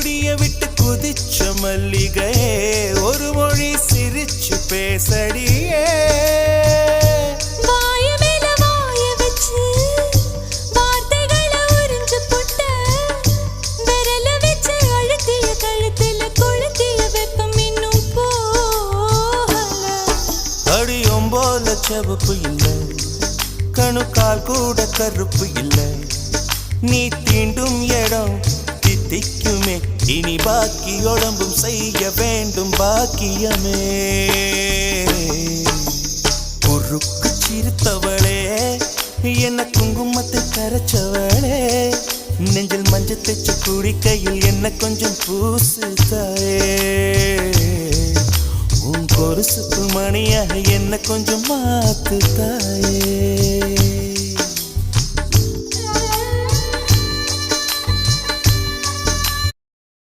கொடிய விட்டு குதிச்ச மல்லிகையே ஒரு மொழி சிரிச்சு பேசடியே செவப்பு இல்லை கணுக்கால் கூட கருப்பு இல்லை நீ தீண்டும் இடம் தித்திக்குமே இனி பாக்கி உடம்பும் செய்ய வேண்டும் பாக்கியமே குறுக்கு சிரித்தவளே என்ன குங்குமத்தை கரைச்சவளே நெஞ்சில் மஞ்சள் தைச்சு குடிக்கையில் என்ன கொஞ்சம் பூசு தாயே உன் கொலுசுக்கு மணியாக என்ன கொஞ்சம் மாத்து தாயே